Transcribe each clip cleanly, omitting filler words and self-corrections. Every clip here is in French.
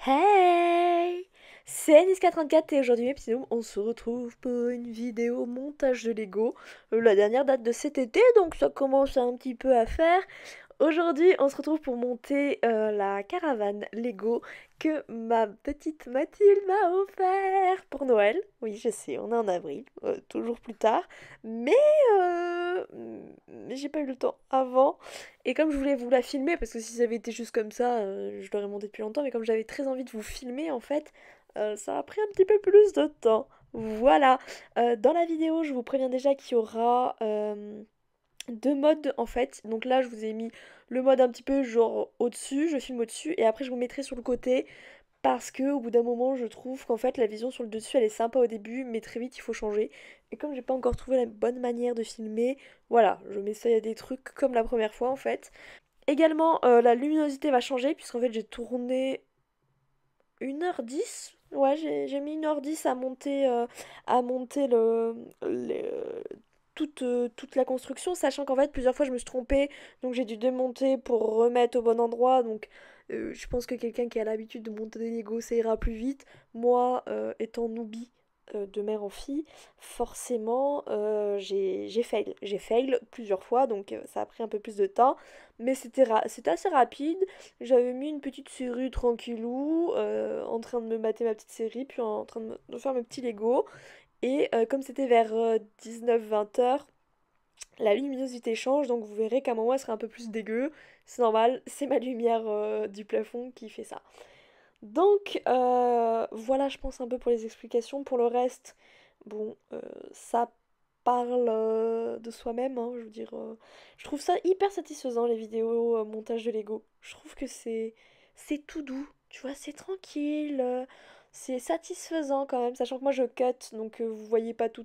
Hey! C'est Niska34 et aujourd'hui, on se retrouve pour une vidéo montage de Lego. La dernière date de cet été, donc ça commence un petit peu à faire. Aujourd'hui, on se retrouve pour monter la caravane Lego que ma petite Mathilde m'a offert pour Noël. Oui, je sais, on est en avril, toujours plus tard. Mais, euh, mais j'ai pas eu le temps avant. Et comme je voulais vous la filmer, parce que si ça avait été juste comme ça, je l'aurais monté depuis longtemps, mais comme j'avais très envie de vous filmer, en fait, ça a pris un petit peu plus de temps. Voilà. Dans la vidéo, je vous préviens déjà qu'il y aura deux modes en fait. Donc là, je vous ai mis le mode un petit peu genre au-dessus, je filme au-dessus, et après je vous mettrai sur le côté parce que au bout d'un moment, je trouve qu'en fait la vision sur le dessus, elle est sympa au début, mais très vite il faut changer. Et comme j'ai pas encore trouvé la bonne manière de filmer, voilà, je m'essaye à des trucs comme la première fois en fait. Également, la luminosité va changer puisqu'en fait j'ai tourné 1h10. Ouais, j'ai mis 1h10 à monter toute la construction, sachant qu'en fait plusieurs fois je me suis trompée, donc j'ai dû démonter pour remettre au bon endroit. Donc je pense que quelqu'un qui a l'habitude de monter des Lego, ça ira plus vite. Moi, étant newbie de mère en fille, forcément j'ai fail plusieurs fois, donc ça a pris un peu plus de temps, mais c'était assez rapide. J'avais mis une petite série tranquillou, en train de me mater ma petite série, puis en train de faire mes petits Lego. Et comme c'était vers 19-20 heures, la luminosité change, donc vous verrez qu'à un moment elle sera un peu plus dégueu. C'est normal, c'est ma lumière du plafond qui fait ça. Donc voilà, je pense un peu pour les explications. Pour le reste, bon, ça parle de soi-même, hein, je veux dire. Je trouve ça hyper satisfaisant les vidéos montage de Lego. Je trouve que c'est tout doux, tu vois, c'est tranquille, c'est satisfaisant quand même, sachant que moi je cut, donc vous voyez pas tout.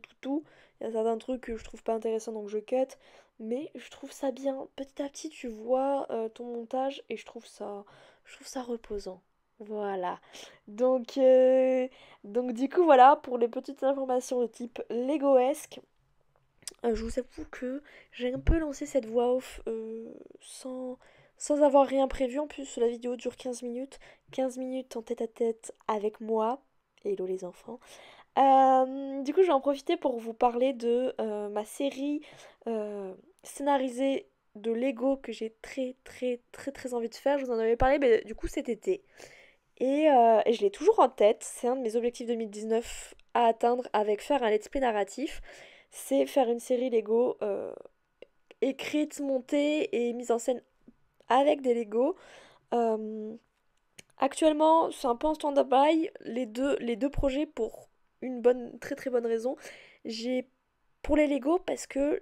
Il y a certains trucs que je trouve pas intéressants, donc je cut. Mais je trouve ça bien. Petit à petit, tu vois ton montage et je trouve ça reposant. Voilà. Donc, euh, donc du coup, voilà, pour les petites informations de type Legoesque, je vous avoue que j'ai un peu lancé cette voix off sans avoir rien prévu. En plus, la vidéo dure 15 minutes. 15 minutes en tête à tête avec moi. Hello les enfants. Du coup, je vais en profiter pour vous parler de ma série euh, scénarisée de Lego que j'ai très envie de faire. Je vous en avais parlé mais, du coup cet été. Et je l'ai toujours en tête. C'est un de mes objectifs 2019 à atteindre avec faire un let's play narratif. C'est faire une série Lego écrite, montée et mise en scène avec des Lego. Euh, Actuellement, c'est un peu en stand-by les deux projets pour une très bonne raison. J'ai pour les Lego parce que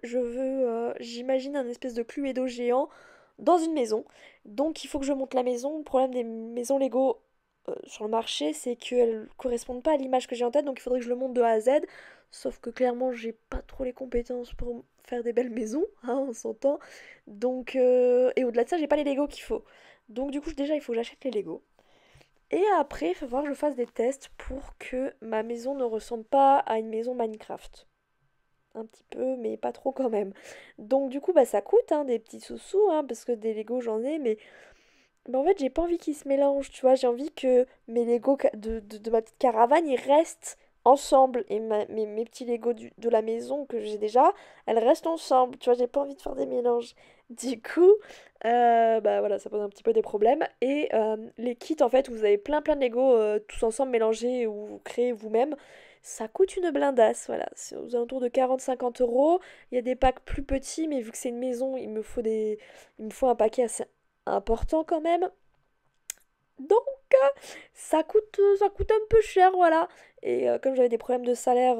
j'imagine un espèce de Cluedo géant dans une maison. Donc il faut que je monte la maison. Le problème des maisons Lego sur le marché, c'est qu'elles correspondent pas à l'image que j'ai en tête, donc il faudrait que je le monte de A à Z. Sauf que clairement, j'ai pas trop les compétences pour faire des belles maisons, hein, on s'entend. Donc, et au-delà de ça, j'ai pas les Lego qu'il faut. Donc du coup, déjà, il faut que j'achète les Lego. Et après, il va falloir que je fasse des tests pour que ma maison ne ressemble pas à une maison Minecraft. Un petit peu, mais pas trop quand même. Donc du coup, bah ça coûte hein, des petits sous-sous, hein, parce que des Lego j'en ai, mais bah, en fait j'ai pas envie qu'ils se mélangent, tu vois. J'ai envie que mes Lego de ma petite caravane, ils restent ensemble. Et mes petits Lego de la maison que j'ai déjà, elles restent ensemble, tu vois. J'ai pas envie de faire des mélanges. Du coup, bah voilà, ça pose un petit peu des problèmes. Et les kits, en fait, où vous avez plein de Lego tous ensemble mélangés ou vous créez vous-même, ça coûte une blindasse, voilà. C'est aux alentours de 40-50 euros. Il y a des packs plus petits, mais vu que c'est une maison, il me faut un paquet assez important quand même. Donc, ça coûte un peu cher, voilà. Et comme j'avais des problèmes de salaire,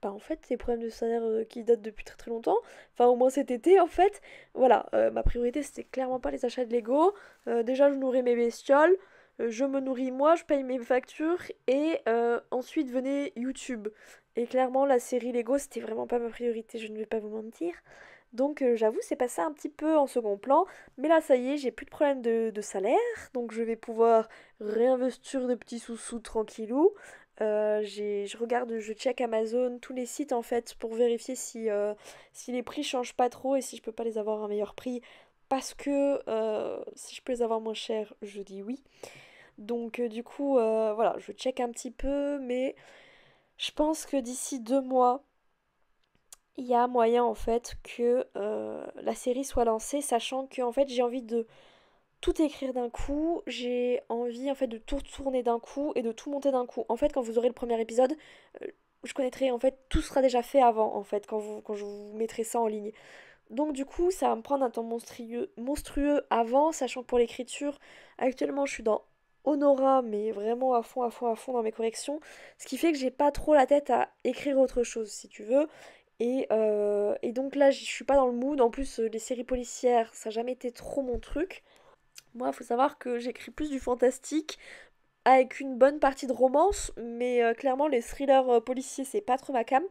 bah en fait, des problèmes de salaire qui datent depuis très longtemps, enfin au moins cet été en fait, voilà, ma priorité c'était clairement pas les achats de Lego. Déjà, je nourris mes bestioles, je me nourris moi, je paye mes factures, et ensuite venait YouTube. Et clairement, la série Lego, c'était vraiment pas ma priorité, je ne vais pas vous mentir. Donc j'avoue, c'est passé un petit peu en second plan. Mais là, ça y est, j'ai plus de problème de salaire. Donc je vais pouvoir réinvestir des petits sous-sous tranquillou. Je regarde, je check Amazon, tous les sites en fait, pour vérifier si les prix changent pas trop et si je peux pas les avoir à un meilleur prix. Parce que si je peux les avoir moins cher, je dis oui. Donc du coup, voilà, je check un petit peu, mais je pense que d'ici 2 mois, il y a moyen en fait que la série soit lancée, sachant que en fait j'ai envie de tout écrire d'un coup, j'ai envie en fait de tout tourner d'un coup et de tout monter d'un coup. En fait, quand vous aurez le premier épisode, euh, je connaîtrai en fait tout sera déjà fait avant en fait quand je vous mettrai ça en ligne. Donc du coup, ça va me prendre un temps monstrueux avant, sachant que pour l'écriture, actuellement je suis dans Honora, mais vraiment à fond, à fond, à fond dans mes corrections, ce qui fait que j'ai pas trop la tête à écrire autre chose, si tu veux. Et donc là, je suis pas dans le mood. En plus, les séries policières, ça n'a jamais été trop mon truc. Moi, il faut savoir que j'écris plus du fantastique avec une bonne partie de romance, mais clairement, les thrillers policiers, c'est pas trop ma cam.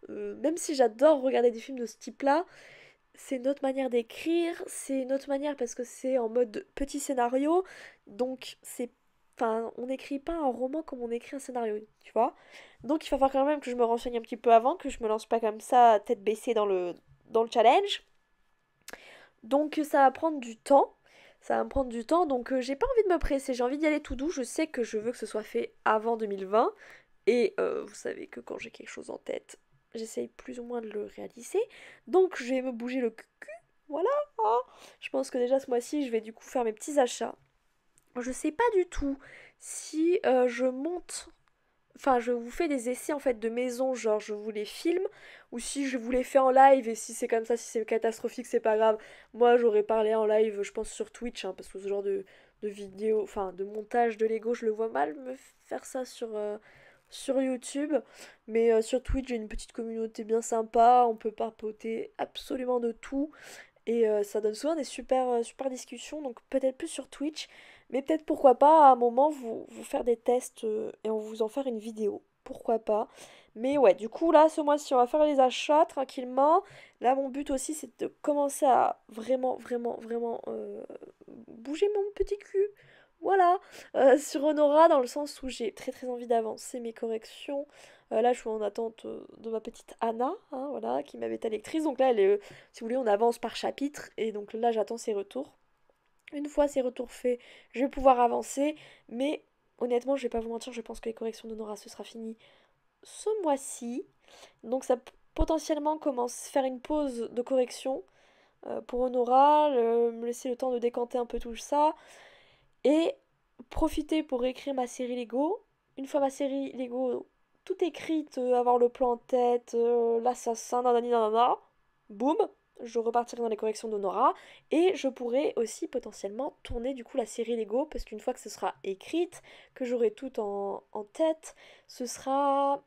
Même si j'adore regarder des films de ce type-là, c'est une autre manière d'écrire, c'est une autre manière parce que c'est en mode petit scénario, donc c'est... Enfin, on n'écrit pas un roman comme on écrit un scénario, tu vois. Donc il va falloir quand même que je me renseigne un petit peu avant, que je me lance pas comme ça, tête baissée dans le challenge. Donc ça va prendre du temps. Ça va me prendre du temps, donc j'ai pas envie de me presser, j'ai envie d'y aller tout doux. Je sais que je veux que ce soit fait avant 2020. Et vous savez que quand j'ai quelque chose en tête, j'essaye plus ou moins de le réaliser. Donc je vais me bouger le cul, voilà. Hein. Je pense que déjà ce mois-ci, je vais du coup faire mes petits achats. Je sais pas du tout si je monte, enfin je vous fais des essais en fait de maison, genre je vous les filme, ou si je vous les fais en live, et si c'est comme ça, si c'est catastrophique, c'est pas grave. Moi j'aurais parlé en live, je pense sur Twitch, hein, parce que ce genre de vidéo, enfin de montage de Lego, je le vois mal me faire ça sur YouTube. Mais sur Twitch, j'ai une petite communauté bien sympa, on peut papoter absolument de tout. Et ça donne souvent des super discussions, donc peut-être plus sur Twitch, mais peut-être pourquoi pas à un moment vous faire des tests et on vous en faire une vidéo. Pourquoi pas. Mais ouais, du coup là, ce mois-ci, on va faire les achats tranquillement. Là, mon but aussi, c'est de commencer à vraiment, vraiment, vraiment bouger mon petit cul. Voilà, sur Honora, dans le sens où j'ai très très envie d'avancer mes corrections. Là, je suis en attente de ma petite Anna, hein, voilà, qui m'avait été lectrice. Donc là, si vous voulez, on avance par chapitre. Et donc là, j'attends ses retours. Une fois ces retours faits, je vais pouvoir avancer. Mais honnêtement, je vais pas vous mentir, je pense que les corrections d'Honora, ce sera fini ce mois-ci. Donc ça potentiellement commence faire une pause de correction pour Honora, me laisser le temps de décanter un peu tout ça. Et profiter pour écrire ma série Lego. Une fois ma série Lego toute écrite, avoir le plan en tête, l'assassin, nanani nanana, boum, je repartirai dans les corrections d'Honora. Et je pourrai aussi potentiellement tourner du coup la série Lego, parce qu'une fois que ce sera écrite, que j'aurai tout en tête, ce sera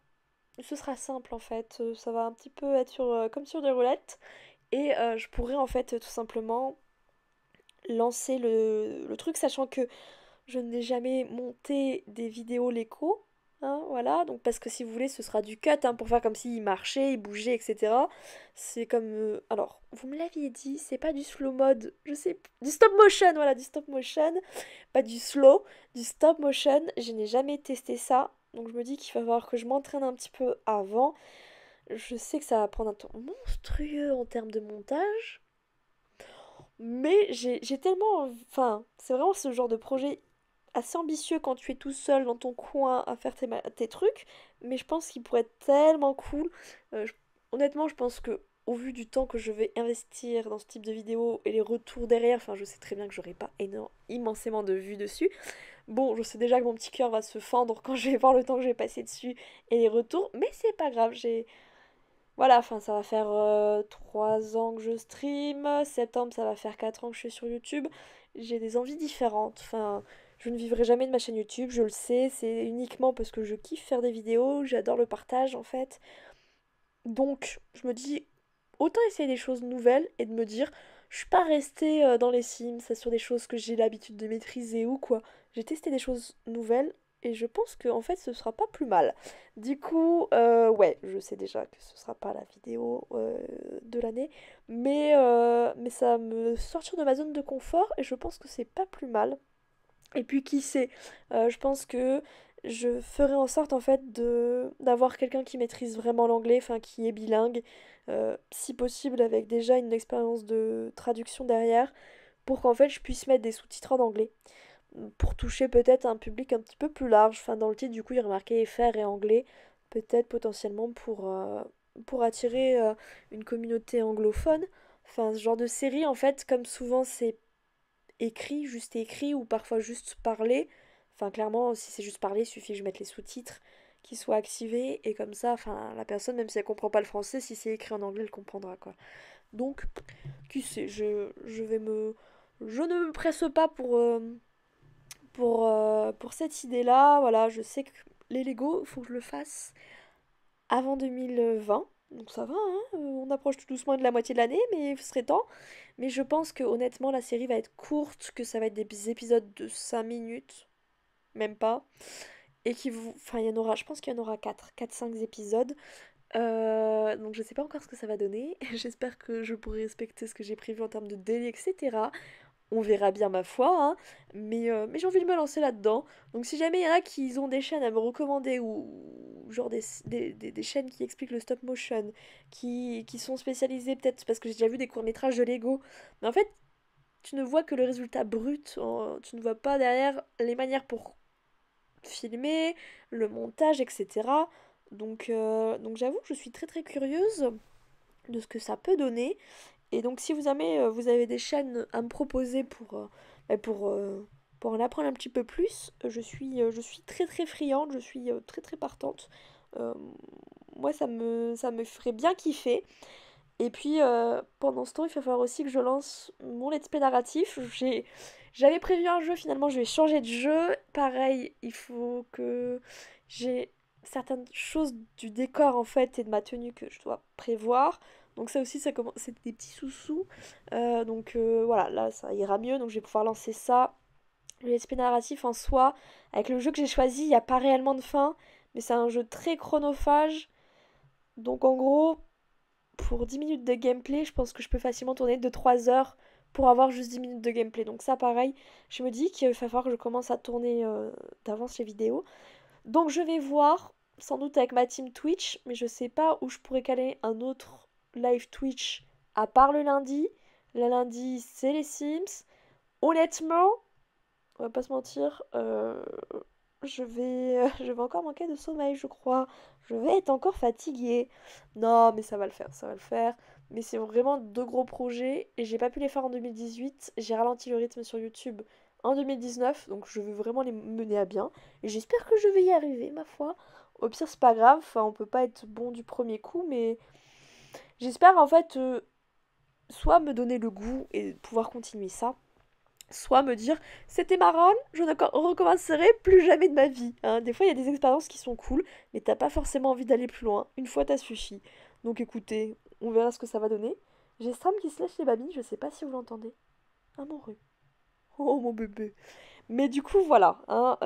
simple en fait. Ça va un petit peu être comme sur des roulettes. Et je pourrais en fait tout simplement lancer le truc, sachant que je n'ai jamais monté des vidéos Lego. Hein, voilà, donc parce que si vous voulez, ce sera du cut hein, pour faire comme s'il marchait, il bougeait, etc. C'est comme. Alors, vous me l'aviez dit, c'est pas du slow mode, je sais. Du stop motion, voilà, du stop motion. Pas du slow, du stop motion. Je n'ai jamais testé ça. Donc je me dis qu'il va falloir que je m'entraîne un petit peu avant. Je sais que ça va prendre un temps monstrueux en termes de montage. Mais j'ai tellement... Enfin, c'est vraiment ce genre de projet assez ambitieux quand tu es tout seul dans ton coin à faire tes trucs. Mais je pense qu'il pourrait être tellement cool. Honnêtement, je pense que au vu du temps que je vais investir dans ce type de vidéo et les retours derrière, enfin je sais très bien que j'aurai pas immensément de vues dessus. Bon, je sais déjà que mon petit cœur va se fendre quand je vais voir le temps que j'ai passé dessus et les retours, mais c'est pas grave, voilà, enfin ça va faire 3 ans que je stream, septembre ça va faire 4 ans que je suis sur YouTube. J'ai des envies différentes, enfin je ne vivrai jamais de ma chaîne YouTube, je le sais, c'est uniquement parce que je kiffe faire des vidéos, j'adore le partage en fait. Donc je me dis, autant essayer des choses nouvelles et de me dire, je suis pas restée dans les Sims, sur des choses que j'ai l'habitude de maîtriser ou quoi. J'ai testé des choses nouvelles et je pense que en fait ce sera pas plus mal. Du coup, ouais, je sais déjà que ce sera pas la vidéo de l'année, mais ça va me sortir de ma zone de confort et je pense que c'est pas plus mal. Et puis qui sait, je pense que je ferai en sorte en fait de d'avoir quelqu'un qui maîtrise vraiment l'anglais, enfin qui est bilingue, si possible avec déjà une expérience de traduction derrière, pour qu'en fait je puisse mettre des sous-titres en anglais. pour toucher peut-être un public un petit peu plus large. Enfin, dans le titre, du coup, il y a remarqué FR et anglais, peut-être potentiellement pour attirer une communauté anglophone. Enfin, ce genre de série, en fait, comme souvent c'est écrit, juste écrit, ou parfois juste parlé. Enfin, clairement, si c'est juste parlé, il suffit que je mette les sous-titres qui soient activés, et comme ça, enfin, la personne, même si elle comprend pas le français, si c'est écrit en anglais, elle comprendra, quoi. Donc, qui sait, je vais me... Je ne me presse pas pour cette idée-là. Voilà, je sais que les Lego, il faut que je le fasse avant 2020. Donc ça va, hein, on approche tout doucement de la moitié de l'année, mais ce serait temps. Mais je pense que honnêtement, la série va être courte, que ça va être des épisodes de 5 minutes, même pas. Et qui vous... Enfin, il y en aura, je pense qu'il y en aura 4, 5 épisodes. Donc je sais pas encore ce que ça va donner. J'espère que je pourrai respecter ce que j'ai prévu en termes de délai, etc. On verra bien ma foi, hein. Mais j'ai envie de me lancer là-dedans. Donc si jamais il y en a qui ont des chaînes à me recommander ou genre des chaînes qui expliquent le stop motion, qui sont spécialisées peut-être parce que j'ai déjà vu des courts-métrages de Lego. Mais en fait, tu ne vois que le résultat brut, tu ne vois pas derrière les manières pour filmer, le montage, etc. Donc j'avoue que je suis très très curieuse de ce que ça peut donner. Et donc si vous jamais vous avez des chaînes à me proposer bah, pour en apprendre un petit peu plus, je suis très très friande, je suis très très partante. Euh, Moi ça me ferait bien kiffer. Et puis pendant ce temps, il va falloir aussi que je lance mon let's play narratif. J'avais prévu un jeu, finalement je vais changer de jeu. Pareil, il faut que j'ai certaines choses du décor en fait et de ma tenue que je dois prévoir. Donc ça aussi, ça commence, c'est des petits sous-sous. Voilà, là ça ira mieux. Donc je vais pouvoir lancer ça. Le let's play narratif en soi, avec le jeu que j'ai choisi, il n'y a pas réellement de fin. Mais c'est un jeu très chronophage. Donc en gros, pour 10 minutes de gameplay, je pense que je peux facilement tourner de 3 heures pour avoir juste 10 minutes de gameplay. Donc ça, pareil, je me dis qu'il va falloir que je commence à tourner d'avance les vidéos. Donc je vais voir, sans doute avec ma team Twitch, mais je sais pas où je pourrais caler un autre live Twitch à part le lundi. Le lundi, c'est les Sims. Honnêtement, on va pas se mentir, je vais encore manquer de sommeil, je crois. Je vais être encore fatiguée. Non, mais ça va le faire, ça va le faire. Mais c'est vraiment deux gros projets et j'ai pas pu les faire en 2018. J'ai ralenti le rythme sur YouTube en 2019, donc je veux vraiment les mener à bien. Et j'espère que je vais y arriver, ma foi. Au pire, c'est pas grave, enfin, on peut pas être bon du premier coup, mais j'espère en fait soit me donner le goût et pouvoir continuer ça, soit me dire c'était marrant, je ne recommencerai plus jamais de ma vie, hein. Des fois il y a des expériences qui sont cool, mais t'as pas forcément envie d'aller plus loin. Une fois t'as suffi. Donc écoutez, on verra ce que ça va donner. J'ai Stram qui se lèche les babines, je sais pas si vous l'entendez. Ah mon rue. Oh mon bébé. Mais du coup voilà, hein,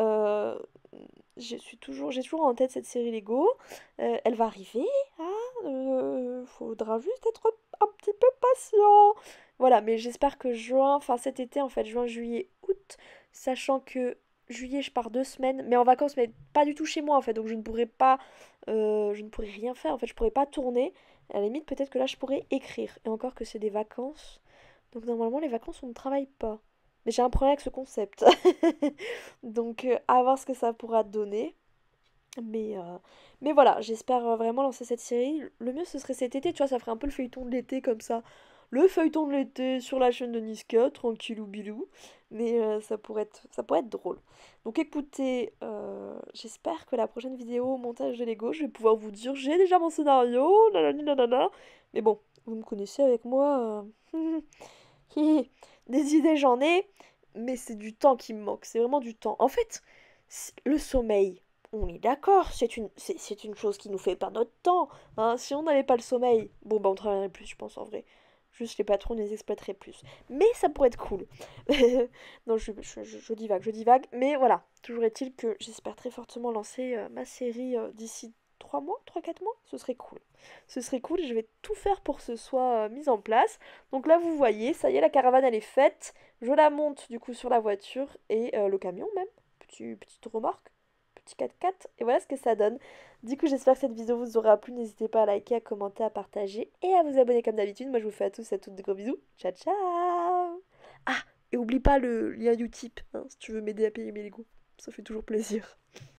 j'ai toujours en tête cette série Lego. Elle va arriver, hein, faudra juste être un petit peu patient. Voilà, mais j'espère que juin, enfin cet été en fait, juin, juillet, août, sachant que juillet je pars 2 semaines, mais en vacances, mais pas du tout chez moi en fait, donc je ne pourrais pas, je ne pourrais rien faire en fait, je pourrais pas tourner. À la limite, peut-être que là je pourrais écrire, et encore que c'est des vacances, donc normalement les vacances on ne travaille pas. Mais j'ai un problème avec ce concept. Donc à voir ce que ça pourra donner. Mais, euh, mais voilà, j'espère vraiment lancer cette série. Le mieux ce serait cet été, tu vois, ça ferait un peu le feuilleton de l'été comme ça. Le feuilleton de l'été sur la chaîne de Niska, tranquillou bilou. Mais ça pourrait être drôle. Donc écoutez, j'espère que la prochaine vidéo montage de Lego, je vais pouvoir vous dire j'ai déjà mon scénario, nanani nanana. Mais bon, vous me connaissez avec moi. Des idées j'en ai, mais c'est du temps qui me manque, c'est vraiment du temps. En fait, le sommeil, on est d'accord, c'est une chose qui nous fait perdre notre temps, hein. Si on n'avait pas le sommeil, bon bah on travaillerait plus, je pense en vrai. Juste les patrons les exploiteraient plus. Mais ça pourrait être cool. Non, je divague, je divague. Mais voilà, toujours est-il que j'espère très fortement lancer ma série d'ici 3 mois, 3 4 mois. Ce serait cool. Ce serait cool et je vais tout faire pour que ce soit mis en place. Donc là, vous voyez, ça y est, la caravane, elle est faite. Je la monte du coup sur la voiture et le camion même. Petite remorque, petit 4x4. Et voilà ce que ça donne. Du coup, j'espère que cette vidéo vous aura plu. N'hésitez pas à liker, à commenter, à partager et à vous abonner comme d'habitude. Moi, je vous fais à tous et à toutes de gros bisous. Ciao, ciao. Ah, Et oublie pas le lien Utip, hein, si tu veux m'aider à payer mes Lego. Ça fait toujours plaisir.